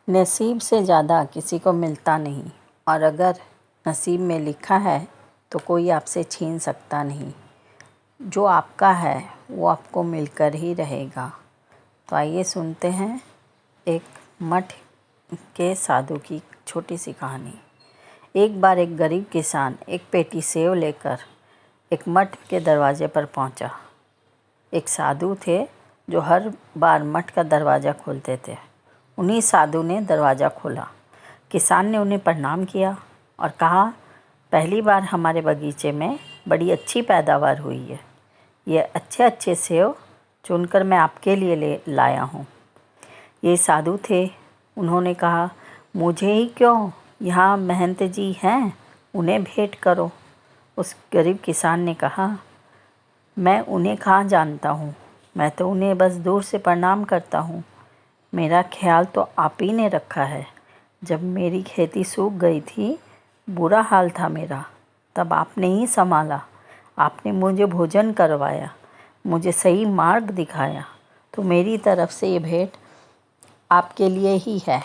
नसीब से ज़्यादा किसी को मिलता नहीं, और अगर नसीब में लिखा है तो कोई आपसे छीन सकता नहीं। जो आपका है वो आपको मिलकर ही रहेगा। तो आइए सुनते हैं एक मठ के साधु की छोटी सी कहानी। एक बार एक गरीब किसान एक पेटी सेव लेकर एक मठ के दरवाजे पर पहुंचा। एक साधु थे जो हर बार मठ का दरवाज़ा खोलते थे। उन्हीं साधु ने दरवाज़ा खोला। किसान ने उन्हें प्रणाम किया और कहा, पहली बार हमारे बगीचे में बड़ी अच्छी पैदावार हुई है। ये अच्छे अच्छे सेव चुनकर मैं आपके लिए ले लाया हूँ। ये साधु थे। उन्होंने कहा, मुझे ही क्यों, यहाँ महंत जी हैं, उन्हें भेंट करो। उस गरीब किसान ने कहा, मैं उन्हें कहाँ जानता हूँ, मैं तो उन्हें बस दूर से प्रणाम करता हूँ। मेरा ख्याल तो आप ही ने रखा है। जब मेरी खेती सूख गई थी, बुरा हाल था मेरा, तब आपने ही संभाला। आपने मुझे भोजन करवाया, मुझे सही मार्ग दिखाया। तो मेरी तरफ से ये भेंट आपके लिए ही है।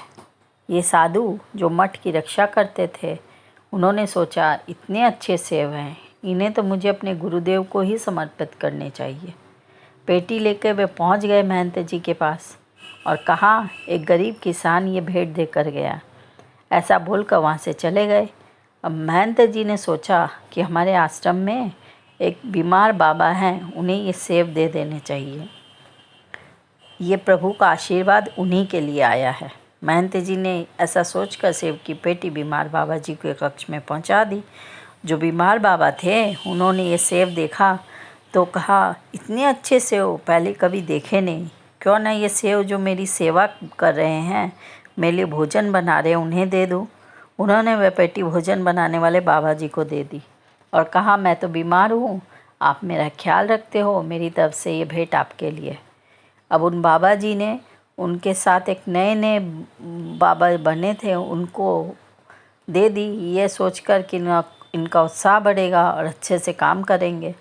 ये साधु जो मठ की रक्षा करते थे, उन्होंने सोचा, इतने अच्छे सेव हैं, इन्हें तो मुझे अपने गुरुदेव को ही समर्पित करने चाहिए। पेटी लेकर वे पहुंच गए महंत जी के पास और कहा, एक गरीब किसान ये भेंट देकर गया। ऐसा बोलकर वहाँ से चले गए। अब महंत जी ने सोचा कि हमारे आश्रम में एक बीमार बाबा हैं, उन्हें ये सेब दे देने चाहिए। ये प्रभु का आशीर्वाद उन्हीं के लिए आया है। महंत जी ने ऐसा सोचकर सेब की पेटी बीमार बाबा जी के कक्ष में पहुँचा दी। जो बीमार बाबा थे, उन्होंने ये सेब देखा तो कहा, इतने अच्छे सेब पहले कभी देखे नहीं। क्यों ना ये सेव जो मेरी सेवा कर रहे हैं, मेरे लिए भोजन बना रहे हैं, उन्हें दे दूँ। उन्होंने वह पेटी भोजन बनाने वाले बाबा जी को दे दी और कहा, मैं तो बीमार हूँ, आप मेरा ख्याल रखते हो, मेरी तरफ से ये भेंट आपके लिए। अब उन बाबा जी ने उनके साथ एक नए नए बाबा बने थे, उनको दे दी, ये सोचकर कि इनका उत्साह बढ़ेगा और अच्छे से काम करेंगे।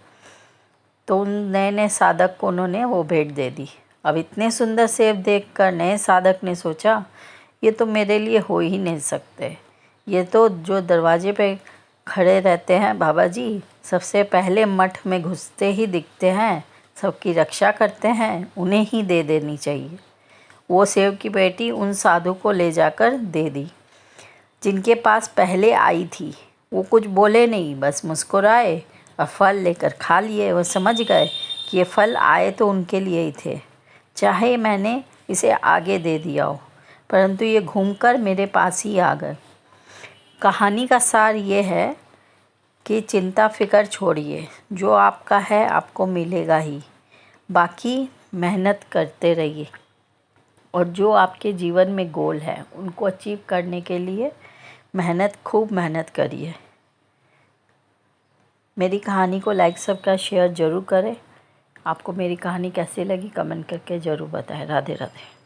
तो उन नए नए साधक को उन्होंने वो भेंट दे दी। अब इतने सुंदर सेब देखकर नए साधक ने सोचा, ये तो मेरे लिए हो ही नहीं सकते। ये तो जो दरवाजे पे खड़े रहते हैं बाबा जी, सबसे पहले मठ में घुसते ही दिखते हैं, सबकी रक्षा करते हैं, उन्हें ही दे देनी चाहिए। वो सेब की पेटी उन साधु को ले जाकर दे दी। जिनके पास पहले आई थी, वो कुछ बोले नहीं, बस मुस्कुराए और फल लेकर खा लिए। वो समझ गए कि ये फल आए तो उनके लिए ही थे, चाहे मैंने इसे आगे दे दिया हो, परंतु ये घूमकर मेरे पास ही आ गए। कहानी का सार ये है कि चिंता फिक्र छोड़िए, जो आपका है आपको मिलेगा ही। बाकी मेहनत करते रहिए और जो आपके जीवन में गोल है उनको अचीव करने के लिए खूब मेहनत करिए। मेरी कहानी को लाइक सब्सक्राइब शेयर ज़रूर करें। आपको मेरी कहानी कैसी लगी कमेंट करके ज़रूर बताएं। राधे राधे।